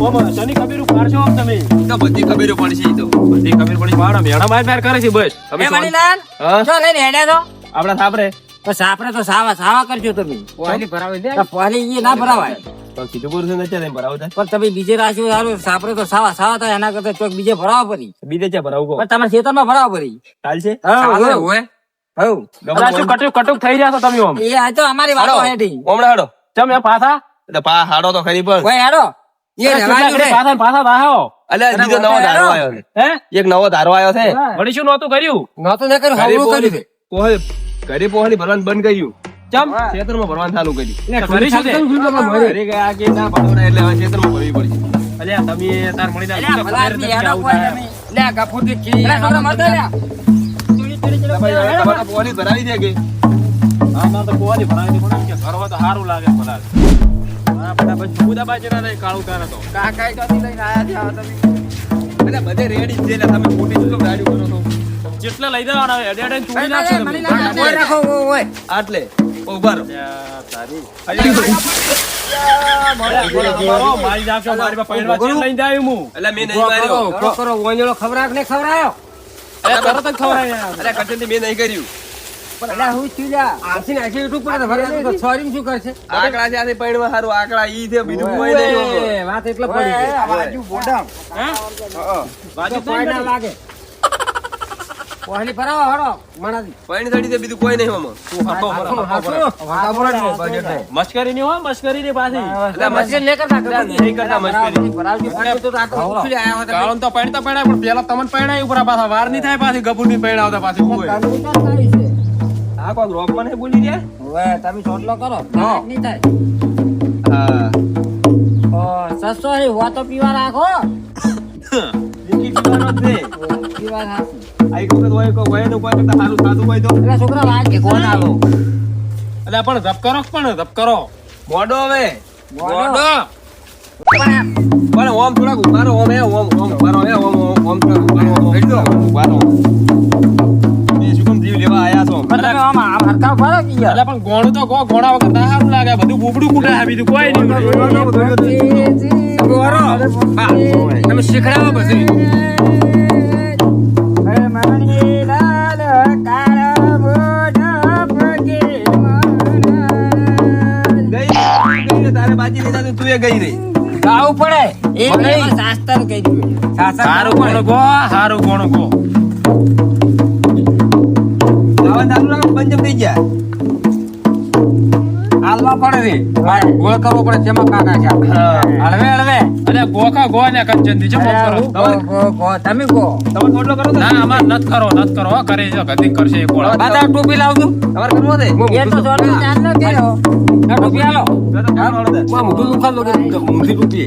ઓમ શની ખબીરું પાડશો આમ તમે તો બધી ખબરો પડશે ઈ તો બધી ખબર પડી પાડો મેણા માર કરે છે બસ એ મણીલાલ હા? ચો લઈને હેડ્યા તો આપડા સાપરે બસ આપણે તો સાવા કરજો તમે પોલી ભરાવી દે તો પહેલી એ ના ભરાવાય તો સીધું બોર છે નચે ભરાવતા પણ તમે બીજે રાખ્યું સારું સાપરે તો સાવા થાય એના કરતા ચોક બીજે ભરાવા પડી બીજે ચા ભરાવ કો પણ તમારે ખેતરમાં ભરાવા પડી ચાલશે ચાલે હોય અલા શું કટુક થઈ રહ્યા છો તમે ઓમ એ આ તો અમારી વાતો હેઠી ઓમણા હાડો ચમ એ પાછા એટલે પા હાડો તો ખરી પણ ઓય હેડો એ રહેવાનું છે. પાછા પાછા આવો અલે બીજો નવો ધારો આવ્યો છે હે એક નવો ધારો આવ્યો છે વળી શું નહોતું કર્યું નહોતું ન કર્યું હવળું કર્યું છે. ઘરે પોહળી ભરવાનું બંધ કર્યું ચમ ખેતરમાં ભરવાનું ચાલુ કર્યું એટલે કરી શું તે? ઘરે ગયા કે ના પાડવાના એટલે હવે ખેતરમાં ભરવી પડશે અલ્યા તમે તાર મળી અલ્યા, ભલા આદમી હેડો કોઈ તમે. લે, આ ગફુરજી ખીરી. અલ્યા, છોકરા મરતો લ્યા. ચૂડી ચૂડી ચૂડી તમારે હેડો. તમારે પોહળી ભરાવી દે કે હા ના તો કોવાની ભરાવી દે પણ કે ઘરમાં તો સારું લાગે ભલા આ બધા પછી બુદા બાજરા નહીં કાળું તારે તો કાકા ઈ ત્યાંથી લઈને આયા છે, આવો તમે. એટલે બધે રેડી જ છે એટલે તમે ખોટી શું ગાડી કરો છો જેટલા લઈ દેવાના એડે એડે ચૂડી નાખશો તમે. મણીલાલ, ઓય રાખો, ઓય. આટલે ઉભા રહો અલ્યા, તારી મારી નાખશો મારી પાસે પૈણવા ચેન લઈને જાય હું એટલે મેં નહીં માર્યો કરો, કરો, ઓંજળો ખવડાવ કે નહીં ખવડાયો? અલ્યા તરત જ ખવડાવી નાખ. અરે કચનથી મેં નહીં કર્યું પણ અલ્યા, હું છું લ્યા. આશીને આશી YouTube પર ભરે નહીં તો છોરીને શું કરશે? આંકડા છે આથી પૈણમાં સારું આંકડા ઈ છે બીજું કોઈ નહીં ઓય, વાત એટલે પડી ગઈ. હે? તો કોઈ ના લાગે. પહેલી ભરાવો, હળો, મણાથી. પૈણ સડી છે બીજું કોઈ નહીં આમાં મસ્કરી નહીં હો મસ્કરી નહીં પાછી એટલે મસ્કરી નહીં કરતા, નહીં કરતા મસ્કરી. ભરાવજો, પાછું તો આ તો પૂછ્યું લે, આયા હતા. કાળું તો પૈણતા પૈણાય પણ પેલા તમને પૈણાય ઉપર પાછા વાર નહીં થાય પાછી ગફુરની પૈણાવતા પાછી હું હોય. તમે ક્યાં થાય છે? આ કોક રોકમાં નહીં બોલી રહ્યા ઓય, તમે ચોટલો કરો, નહીં થાય. હા સસ્તો હે, હુઆ તો પીવા રાખો. લીકી પીવાનો જ છે પીવા રાખો. આ એક વખત હોય કોઈ હોય ને કોઈ કરતા સારું સાદું હોય તો એટલે છોકરા વાગે કોણ આવો? એટલે પણ ધપ કરો મોડો હવે મોઢો. પણ ઓમ થોડાક ઉભારો ઓમ હે ઓમ ઉભારો હે ઓમ થોડાક ઉભારો એ શું કામ જીવ લેવા આયા છો પણ તમે આમ હરખા ઉભા રહો કે યાર. એટલે પણ ગોણું તો ગોણા વગર ના સારું લાગે બધું બુબડું કુટે છે બીજું કોઈ નહીં તમે શીખડાવો પછી ગઈ તારે બાજી લીધા તું એ ગઈ રહી ગાવું પડે એ નહીં શાસ્ત્ર કહી દીધું સારું ગોણું ગો આવા ચાલુ રાખો પંચમ થઈ ગયા હાલવા પડે રે ગોળ કરવો પડે તેમાં કાકા છે હળવે હળવે અરે ગોખા ગો ને કંચનથી છે મોક કરો તમે કહો તમે ટોટલો કરો ના અમાર નત કરો હો, કરે છે ગતિ કરશે એક ઓળા બાદા ટોપી લાવજો તમારે કરવો દે એ તો સોનો ચાર ન કર્યો આ ટોપી આલો મોટું દુકાન લોકે મોટી ટૂટી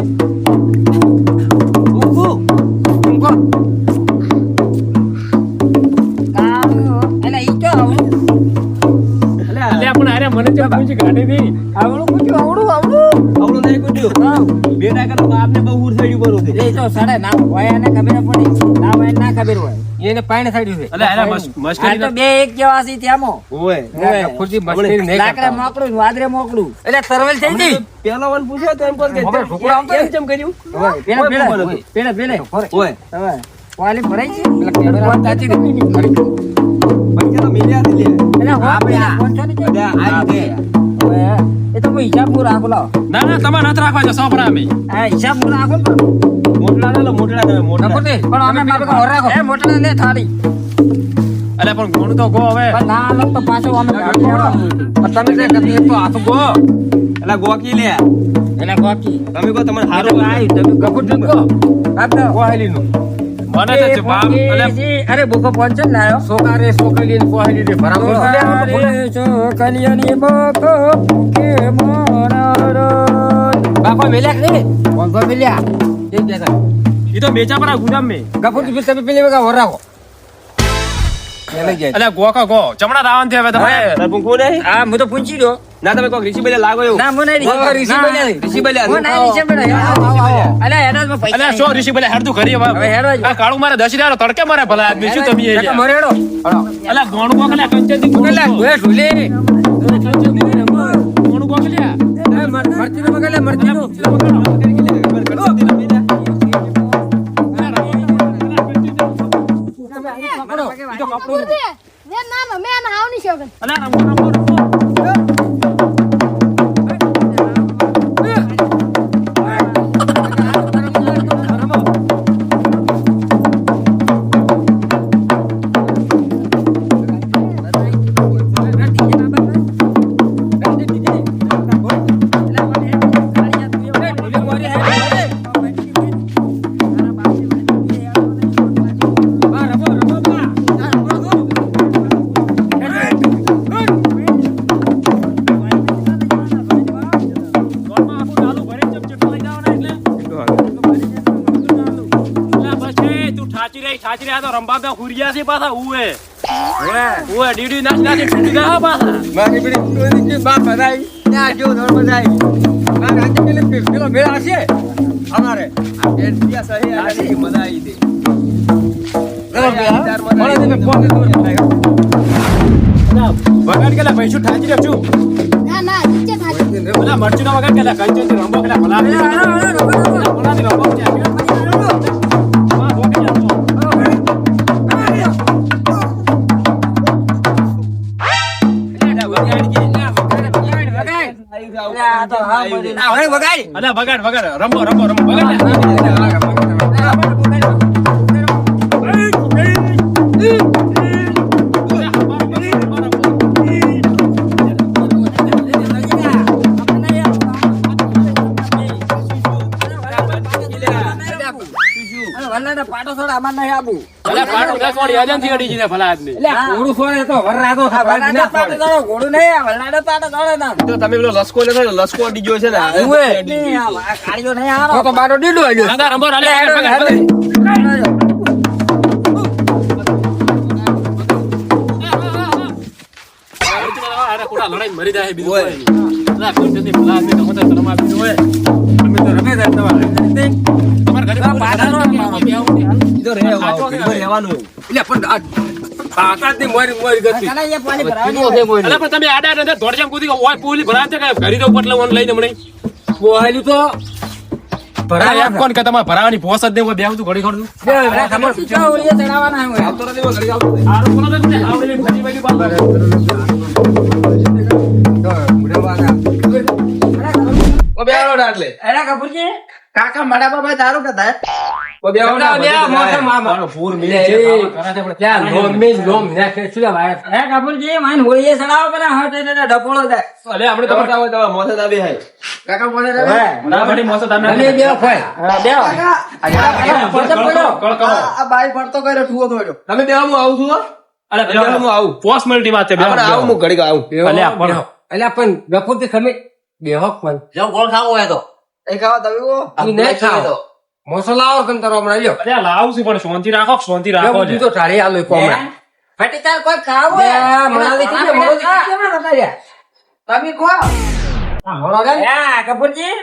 તુમકો એટલે ઈ તો આવડું એટલે પણ અરે મને તો પૂછી ગાડી દી પૂછ્યું આવડું આવડું નહીં કુટ્યું બેટા કરો આપને બહુ ઉર થયું બરું છે એ તો સડે ના હોય એને ખબર પડી ના હોય એને ના ખબર હોય એને પાણી સાડ્યું છે એટલે અરે આ મસ્કરી તો બે એક જેવા છે ત્યાંમો ઓય ખુરશી મસ્તી નહીં લાકડા મોકળું વાદરે મોકળું એટલે તરવેલ થઈ ગઈ પેલો વન પૂછ્યો તો એમ કોણ કે હવે ઢોકળા આમ કરે. કેમ ચમ કર્યું ઓય પેલા પેલા ઓય હવે વાલી ભરાઈ છે પેલા કેમેરા વાત સાચી ને પૈસા તો મિલ્યા છે લે એટલે આપણે પહોંચો ને અરે આ દે ઓય એ તો કોઈ હિસાબ પૂરો રાખો લાવો ના ના તમારે નથી રાખવા છે સોપરા અમે આ હિસાબ પૂરો રાખો ને મોટલા ના લો મોટલા તમે મોટલા નકર દે પણ અમે મારે ઘર રાખો એ મોટલા લે થાળી એટલે પણ ગોણું તો ગો હવે પણ ના લો તો પાછો અમે તમે જે કદી એક તો હાથ ગો એલા ગોકી લે એટલે ગોકી તમે કો તમને હારો હારું આઈ તમે ગફુર જંગો આપો કોહેલી નું મને તો છે બાપ એટલે અરે બોકો પહોંચે ને લાયો સોકારે સોકલી ને કોહેલી રે ભરાવો કલિયાની બોકો કે મોરારો બાપા મેલ્યા કે નહીં કોણ મેલ્યા એક જતા ઈ તો બેચા પર ગુદામ મે ગફુર કી તમે પેલે વગા વરાવો એટલે ગોખા ગો ચમડા દાવન થી હવે તમે તરપું કો નહીં આ હું તો પૂછી દો ના તમે કોક ઋષિ બેલે લાગો એવું ના મને ઋષિ બેલે હું ના નીચે બેઠા અલે હેડો માં પૈસા એટલે શું ઋષિ બોલે હેડતું કરી હવે હવે હેડો જ. આ કાળું મારે દસી દારો તડકે મારે ભલા આદમી શું તમે કાકા મરે હેડો એટલે ગોણું ગોખલ્યા કંચન થી એટલે ઓય ઢુલે ગોણું ગોખલ્યા મરતી નો મગલે મરતી નો ગણપતિ પકડો. ઈ તો કપડું. ગુરુજી, મેં ના મેં ના આવની છે હવે. અલા રમો રમો રમો ગોળમાં આખું ડાલું ભરીને ચમચમ લઈ જવાના એટલે અલા બસ એ તું ઠાચી રહી આ તો રંબાબા હુરિયા છે પાછા ઉએ ડીડી નાચ નાચ છૂટી ગયા પાછા મારી પેલી બાપ બધાઈ ત્યાં જો ધોર બધાઈ મારા આજે પેલો મેળા છે અમારે આ બેટિયા સહી આની મજા આવી દે વગાડ કેલા પૈસું ઠાચી રહ્યો છું ના ના નીચે થાકી. પેલા મરચુનો વગાડ કેલા કંચન રંબો કેલા ભલા ભલાથી રંબો છે હા ઓકે જાતો અલા વગાડ રંબો વગાડ પાટો થોડા અમાર નહીં આબુ. અલા પાડો દસ વાળી અજનથી અડી જઈને ભલા આદમી ઘોડું છોડે તો વરરાતો વરરાડો પાટો થોડો ઘોડું નહીં આ વરરાડો પાટો થોડો ના. તો તમે પેલો લસકો લેતો લસકો અડી ગયો છે ને નહીં આ કાળિયો નહીં આરો. તો બારો ડીડો આવ્યો. રંગા રંબો રાલે અરે કોડા લડાઈ મરી જાય બીજું કોઈ નહીં અલા કોઈ જતી ભલા આદમી તમે તો શરમ આપી હોય અમે તો રમે જાય તમારા ઘરે પાટો ઈધર રહેવાનું એટલે પણ તાકાતની મોરી ગતિ કનાઈએ પાણી ભરાવી. અલા પણ તમે આડા આડા દોડજામ કૂદી ઓય પૂલી ભરાતે કે ઘરી દો પટલે ઓન લઈને મને બોહાયલું તો ભરાયા કોણ કે તમારે ભરાવાની પોસ જ નહીં હોય બેહું તું ઘડી ખોડું ખબર શું ઓળીએ ચડાવવાના હોય. આવતો નથી ઘડી આવતો આરો કોનો તો ને આવડે ફરી ફરી બાલ ઓ બેહાડો ડાટલે અરે કપૂરજી કાકા મારા બાબા દારૂ કહેતા ઓ બેહાડો મોટા મામા. પૂર મિલે છે કરાતે પણ ત્યાં લોમ મે લોમ નાખે શું વાય હે કપૂરજી માન હોળીએ ચડાવો પેલા હાથ એને ડપોળો દે. અલે આપણે તમારે આવો દવા મોથે દાબી હાય કાકા બોલે રે. ના બડી મોસો તમે અમે બે ફાય. હા બે. આ બાઈ પડતો કર્યો ઠુઓ થોડો. તમે બે હું આવું છું અલે બેહો હું આવું પોસ મળતી વાત છે આપણે આવું હું ઘડી આવું અલે પણ અલ્યા પણ ગફુરથી ખમે બેહો પણ જો ગોળ ખાવો હોય તો એ ખાવા દવ્યો ઈ નહીં ખાવ મસાલાઓ કન તારો હમણાં લ્યો. અરે લાવું છું પણ શાંતિ રાખો બધું તો ટાળી આલો કોમે ફટી ચાલ કોઈ ખાવો મણાલી કીધે મણાલી કેમ નતા રે તમે કો હા હોળો રે હે કપૂરજી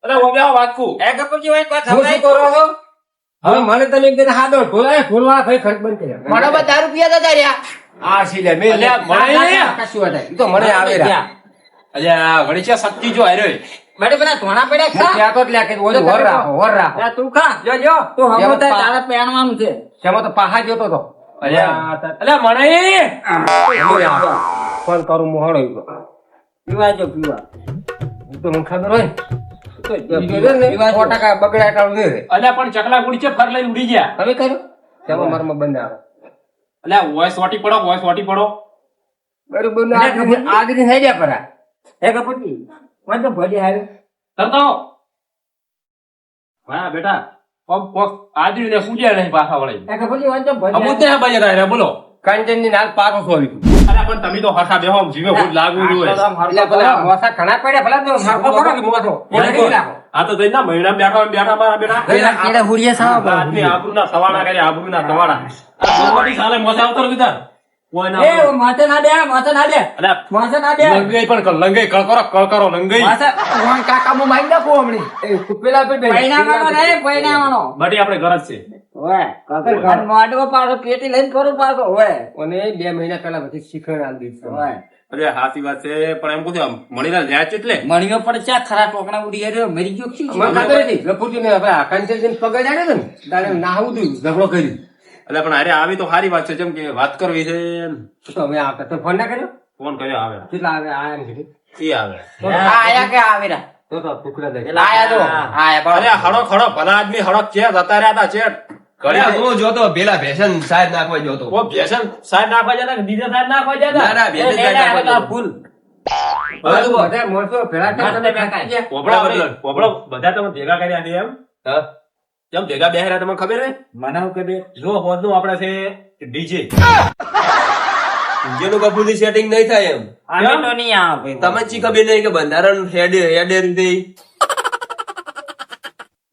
અરે ઓ બે વાતકુ હે કપૂરજી હોય કોઈ ખવડાઈ કરો છો હવે મને તમે એક દિન હાદો ઢોલા થઈ ખર્ચ બંધ કર્યા મારા બા દારૂ પીયા હતા રહ્યા આ સીલે મે અલ્યા, મને કશું હતા ઈ તો મને આવે રા અરે આ ઘડી છે શક્તિ જો આર્યો મેડે પેલા ધોણા પડ્યા ખા ત્યાં તો લે કે ઓલો વર રા તું ખા જો તું હમો તારે પહેરવાનું છે જેમાં તો પાહા જોતો તો અરે મને ફોન કરું મોહડો પીવા જો પીવા તો મને ખબર હોય બગડા ટાળું નહીં અલ્યા પણ ચકલા ગુડી છે ફર લઈને ઉડી ગયા તમે કર્યું તેમાં મારમાં બંધ આવે અલ્યા વોઇસ વાટી પડો બરોબર આગળ થઈ ગયા પરા હે કપૂરજી મને તો ભજી આવે તરતો હા બેટા પગ પગ આદરી ને પૂજ્યા નહીં પાછા વળી હે કપૂરજી મને તો ભજી અમુતે બાજે રહે બોલો કાંચન ની નાલ પાકો સોરી અલ્યા પણ તમે તો હરખા બેહો જીવે ભૂલ લાગુ જોઈએ એટલે પેલા મોસા ઘણા પડ્યા ભલા તો મારકો કરો કે મોસો આ તો જઈને મહિના બેઠા મારા બેટા કેડા હુડિયા સાવ આદમી આબરૂના સવાડા કરે આબરૂના સવાડા આ મોટી સાલે મોસા આવતો દીધા કોઈ ના એ માથે ના દે અલ્યા માથે ના દે લંગઈ પણ લંગઈ કળકરો લંગઈ માથે ઓન કાકા મો માઈ નાખો હમણી એ પેલા પે પૈણાવાનો નહીં પૈણાવાનો બટી આપણે ગરજ છે ઓય કાકા ઘર માડવો પાડો પેટી લઈને કરું પાડો ઓય અને 2 મહિના પહેલા પછી શીખણ આલ દીધો ઓય અરે હાથી વાત છે પણ એમ કહું મણીલાલ રહ્યા છે એટલે મણીઓ પણ ચા ખરા ટોકણા ઉડી રહ્યો મરી ગયો શું મને ખબર હતી ગપુરજી ને હવે કાંચન પગડ આડ્યો ને તારે નાહું તું ઝઘડો કરી એટલે પણ અરે આવી તો સારી વાત છે જેમ કે વાત કરવી છે તો હવે આ તો ફોન ના કર્યો ફોન કર્યો આવે કેટલા આવે આ એમ કીધું એ આવે આયા કે આવેરા તો ટુકડા દે આયા તો આયા અરે હડો ખડો ભલા આદમી હડક છે જતા રહ્યા હતા ચેટ અરે હું જોતો પેલા ભેસન સાહેબ નાખવા જોતો ઓ ભેસન સાહેબ નાખવા જતા કે બીજા સાહેબ નાખવા જતા ના ના ભેસન સાહેબ નાખવા જોતો. ભૂલ હવે તું બધા મોણસો ભેળા થઈને પોપડો બધા તમે ભેગા કર્યા છે એમ હા? કેમ ભેગા બેહ્યા તમને ખબર હે મને હું કે જો હોદનું આપણે છે ડીજે જેનું કપૂરથી સેટિંગ નહીં થાય એમ અમે તો નહીં આવે તમે ચી ખબર નહીં કે બંધારણ હેડે રીતે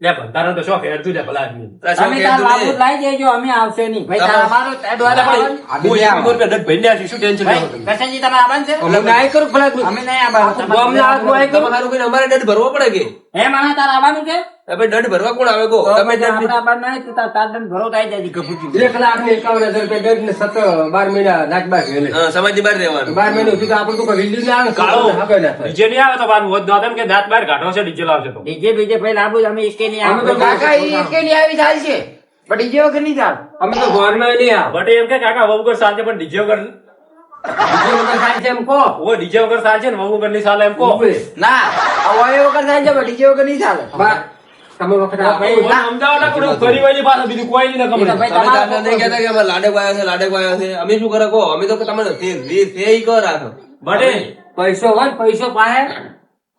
લે બંધારણ તો શોખ હેડતું છે ભલા આદમી અમે તાર બાબુ લાઈ દેજો અમે આવશે નહીં ભાઈ તાર અમારો દ્વારા હું 1 રૂપિયા દંડ ભરી લ્યા છું શું ટેન્શન લેવો તમે કરશનજી તમે આવવાનું છે હું નહીં કરું ભલા અમે નહીં આવવાનું ગામના હાથમાં આવી કરું તમારું કઈ અમારે દંડ ભરવો પડે કે હે માણા તાર આવવાનું છે હવે દંડ ભરવા કોણ આવે કો તમે આપણે દંડ આવવાનું નહીં તો તાર દંડ ભરો થાય જાય કપૂરજી 1,51,000 રૂપિયા દંડ ને 12 મહિના નાચબાગ ગયેલી. હા, સમાજની બહાર રહેવાનું 12 મહિના સુધી આપણે તો કોઈ વિલ્ડિંગ ના આવે કાળો આપણે ના થાય. ડીજે નહીં આવે તો બાર હોદ દાદા કે દાંત બહાર કાઢો છે ડીજે લાવશે તો ડીજે બીજે ભાઈ લાવવું જ અમે ઇસકે નહીં અમે તો આવે કાકા ઈ ઇસકે નહીં આવી થાય છે પણ ડીજે વગર નહીં થાય અમે તો ગોળમાં નહીં આવે બટ એમ કે કાકા વહુ વગર સાલશે પણ ડીજે વગર બીજે વગર થાય છે એમ કહો ઓ ડીજે વગર સાલશે ને વહુ વગર નહીં સાલે એમ કહો ઉભરે. ના અવાય વગર થાય છે પણ ડીજે વગર નહીં ચાલે બા, તમે વખત આ ભાઈ કહો. અમદાવાદ ના ફરી વળી પાછા બીજું કોઈ નહીં એ તો ખબર ભાઈ તમે તો આટલા નહીં કહેતા કે અમારે લાડક વાયા છે અમે શું કરે કહો અમે તો તમને તે ઈ કહો રાખો બટે પૈસો હોય ને પૈસો પાહે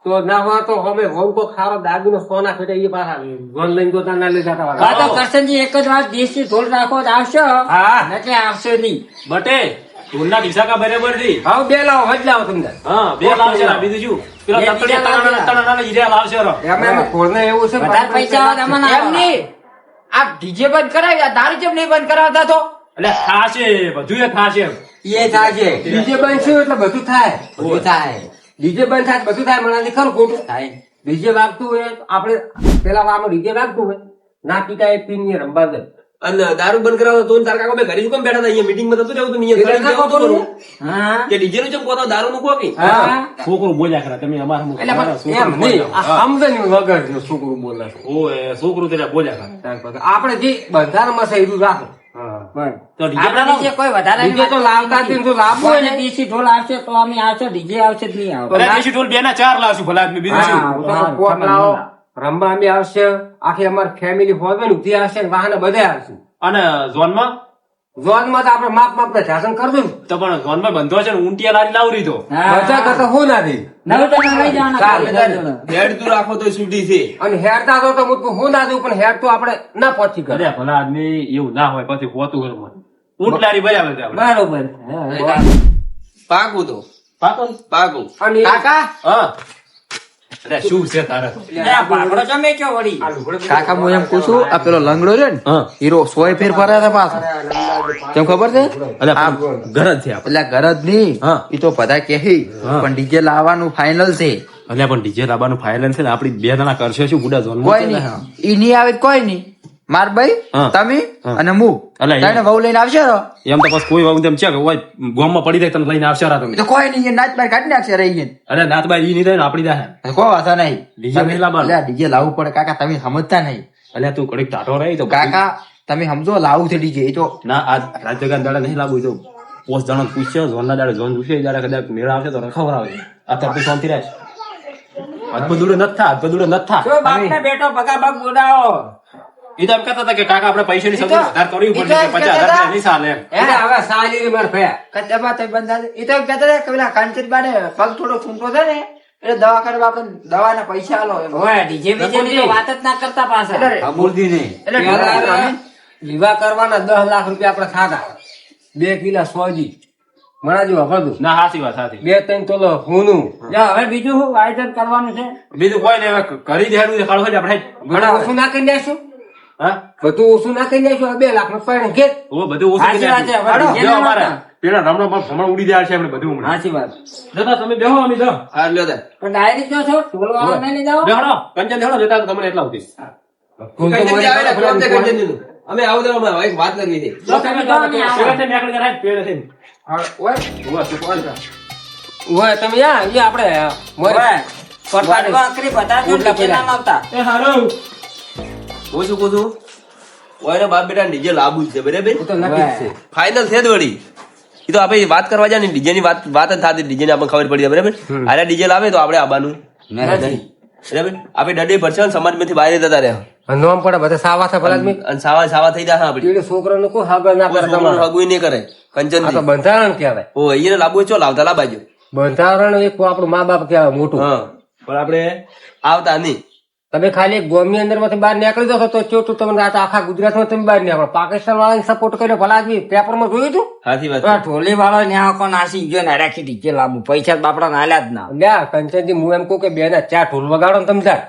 તો ના હોય તો અમે હોમ કો ખારો દાદીનો સોના ફેટે એ પાછા ગોન લઈને તો ના લઈ જતા હા તો કરશનજી એક જ વાત દેશી ઢોલ રાખો તો આવશો હા. નકે આવશે નહીં બટે ઢોલના ઢીસાકા બરાબર થી હવે બે લાવો હજ લાવો તમને હા બે લાવશે ને બીજું શું પેલા બે તતડિયા બીજા તણાના હીરા લાવશે રો એમ કોઈને એવું છે વધારે પૈસા આવે તો અમને એમ નહીં આ ડીજે બંધ કરાવી આ દારૂ જેમ નહીં બંધ કરાવતા તો એટલે થાશે બધું એ થાશે એ થાય છે ડીજે બંધ છે એટલે બધું થાય બધું થાય ડીજે બંધ થાય તો બધું થાય મને ખરું ખોટું થાય ડીજે વાગતું હોય તો આપણે પેલા વારમાં ડીજે વાગતું હોય ના પીતા એ પીને રમવા દે અને દારૂ બંધ કરાવો તો તાર કાકા ભાઈ ઘરે શું કેમ બેઠા હતા અહીંયા મીટિંગ માં તો રહેવું એટલે ના ખબર પડે. હા કે ડીજે નું ચમ કહો દારૂ નું કહો કે હા છોકરો બોલ્યા ખરા તમે અમારા એટલે પણ એમ નહીં આ સમજણ વગર જો છોકરું બોલે છે. ઓય છોકરું તેના બોલ્યા ખરા ત્યાર પછી આપણે જે બંધારણમાં છે એટલું રાખો બસ. તો ડીજે આપણા નીચે કોઈ વધારે ડીજે તો લાવતા જ નહીં, જો લાવવું હોય ને દેશી ઢોલ આવશે તો અમે આવશે ડીજે આવશે તો નહીં આવે અરે દેશી ઢોલ બે ના 4 લાવશું ભલા આદમી બીજું શું હા, તો કોટ લાવો, રમવા અમે આવશે આખી અમારી ફેમિલી હોય ને ઉઠી આવશે ને વાહને બધા આવશે અને ઝોનમાં ઝોનમાં તો આપણે માપ શાસન કરશું ને. તો પણ ઝોનમાં બંધો છે ને ઊંટિયા લારી લાવરી તો બધા કરતા હું ના દઈ નવ ટકા લઈ જવાના ચાલે, ખાલી. ચાલે. હેડ તું રાખો તો છૂટી છે અને હેરતા તો હું ના દઉં પણ હેર તો આપણે ના પહોંચી કરે અરે ભલા આદમી એવું ના હોય પછી હોતું ઘરમાં ઊંટ લારી બરાબર છે આપણે બરોબર પાકું તો પાકો ને? પાકું અને કાકા હા અરે શું છે તારે તો? લે, આ પાકડો ચમે કયો વળી કાકા હું એમ પૂછું આ પેલો લંગડો છે ને હા હીરો 100 ફેર ફર્યા હતા પાછો કેમ ખબર છે અરે ઘર જ છે આપણે એટલે ગરજ નહીં હા. એ તો બધા કહે હા. પણ ડીજે લાવવાનું ફાઇનલ છે અલ્યા પણ ડીજે લાવવાનું ફાઇનલ છે ને આપડી 2 જણા કરશે શું ગુડા ઝોન કોઈ નહીં ઈ નહીં આવે તો કોઈ નહીં માર ભાઈ હા. તમે હા. અને હું અલા, તને વહુ લઈને આવશે રો એમ તો પછી કોઈ વાવ તેમ છે કે ઓય ગોમમાં પડી જાય તને લઈને આવશે રા તમે તો કોઈ નહીં નાચ બાર કાઢી નાખશે રહી ગઈ અરે નાતબાઈ ઈ નહીં થાય ને આપડી દાહે કોઈ વાંધો નહીં DJ નહીં લાવવાનું. ડીજે લાવવું પડે કાકા તમે સમજતા નહીં અલ્યા તું કડીક ટાટો રહી તો કાકા તમે સમજો લાવવું છે ડીજે એ તો ના આ રાત જગા દાડા નહીં લાવવું તો પોસ્ટ જણા પૂછ્યો ઝોન ના દાડે ઝોન પૂછ્યો દાડે કદાચ મેળા આવશે તો ખવડાવજે અત્યારે તો શાંતિ રહેશે અદબદુડો નથી થા અદબદુડો નથી થા જો બાપને બેઠો બગા બગ બોલાવો ઈ તો એમ કહેતા હતા કે કાકા આપણે પૈસાની સગવડ વધારે કરવી પડશે કે 50,000 નહીં ચાલે એમ એટલે હવે સાલી માર ફયા કચ્ચા તો બંધા એ તો કહેતા હતા કે પેલા કાંચન બાને પગ થોડો ફૂંટો છે ને એટલે દવા કરવા આપણે દવાના પૈસા આલો એમ ઓય ડીજે બીજે ની તો વાત જ ના કરતા પાછા એટલે બોલતી નહીં એટલે પેલા લીવા કરવાના 10 લાખ રૂપિયા આપણે ખાધા 2 કિલા સોજી મણાજી વાપરતું ના સાચી વાત સાચી 2-3 તોલો હુનું જા, હવે બીજું શું આયોજન કરવાનું છે બીજું કોઈ નહીં હવે કરી દેવાનું છે ખાડો છે આપણે ઘણા ઓછું ના કરી દેશું હા બધું ઓછું ના કરી દેશું 2 લાખ નું પાણી ઘેર ઓ બધું ઓછું સાચી વાત છે, હવે હાલો, ડીજે જો ના અમારે નહોતા. પેલા રમણ પર ભમણ ઉડી જાય છે આપણે બધું હમણાં સાચી વાત જતા તમે બેહો અમે જો હા લ્યો તાર પણ ડાયરેક્ટ જો છો ઢોલ વાળો નહીં લઈ જાઓ બેહડો કંચન દેહડો જતા તો તમને એટલા ઉઠી કંચનજી આવે ને, કોણ છે કંચનજીનું? અમે આવું તો અમારે એક વાત કરવી છે તમે જાઓ, અમે આવો. પેલા થી નીકળી જાય પેલા થી ઓય ઉભા શું કોણ છે? ઓય તમે યા એ આપણે મોરે ઓય, વાટકો આકરી બધા જો ઓટલા ડીજે ના લાવતા એ હાલો હું શું કહું છું ઓયને બાપ બેટા ડીજે લાવવું જ છે બરાબર હું તો નક્કી જ છે. ફાઇનલ છે જ વળી એ તો આપણે વાત કરવા જાય ને ડીજે ની વાત જ થતી ડીજે ની આપણને ખબર પડી જાય બરાબર આરે ડીજે લાવે તો આપણે આવવાનું નથી. બરાબર આપણે ડડે પડશે ને સમાજમાંથી બહાર જતા રહ્યા અને નોમ પડે બધા સાવા છે ભલા આદમી. અને સાવા થઈ જાય આપડી એટલે છોકરાનું કોઈ હગર ના કરે તમારે. હગુય નહીં કરે આ તો કંચન બંધારણ કહેવાય. ઓ એને લાવવું હોય ચો લાવતા લાવજો બંધારણ એક આપણું મા બાપ કહેવાય મોટું. હા પણ આપણે આવતા નહીં તમે ખાલી ગોમની અંદર માંથી બહાર નીકળી જશો તો ચોટું તમને આ તો આખા ગુજરાતમાં તમે બહાર નીકળો. પાકિસ્તાન વાળાને સપોર્ટ કર્યો ભલા આદમી પેપરમાં જોયું હતું. સાચી વાત આ ઢોલી વાળો ન્યા કોણ નાસી ગયો ને રાખી ડીજે લાવવું પૈસા તો બાપડા નાલ્યા જ ના લ્યા કંચનજી હું એમ કહું કે બે ના ચાર ઢોલ વગાડો ને તમે તાર.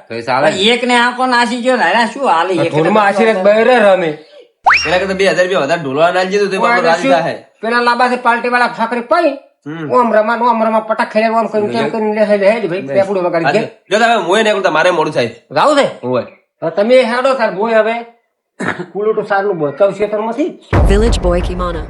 એક ને આ કોણ નાસી ગયો ને શું હાલે એક ઢોલમાં આશીર્વાદ બહેરે રમે. એના કરતા 2000 રૂપિયા વધારે ઢોલવા ના લીધું તો આપણું રાજી થાય પેલા લાંબાથી પાર્ટી વાળા ફાકરી પાઈ ઓમ રમા પટાક ખેલે ઓમ કર્યું તેમ કરીને લે ભાઈ પેપડું વગાડી દે. જો તમે મોય નહીં કરતા મારે મોડું થાય જાવ છે હોય હવે તમે હેડો તાર બોય હવે કુલુટું સારું બતાવશે તો નથી. Village Boy Kimona.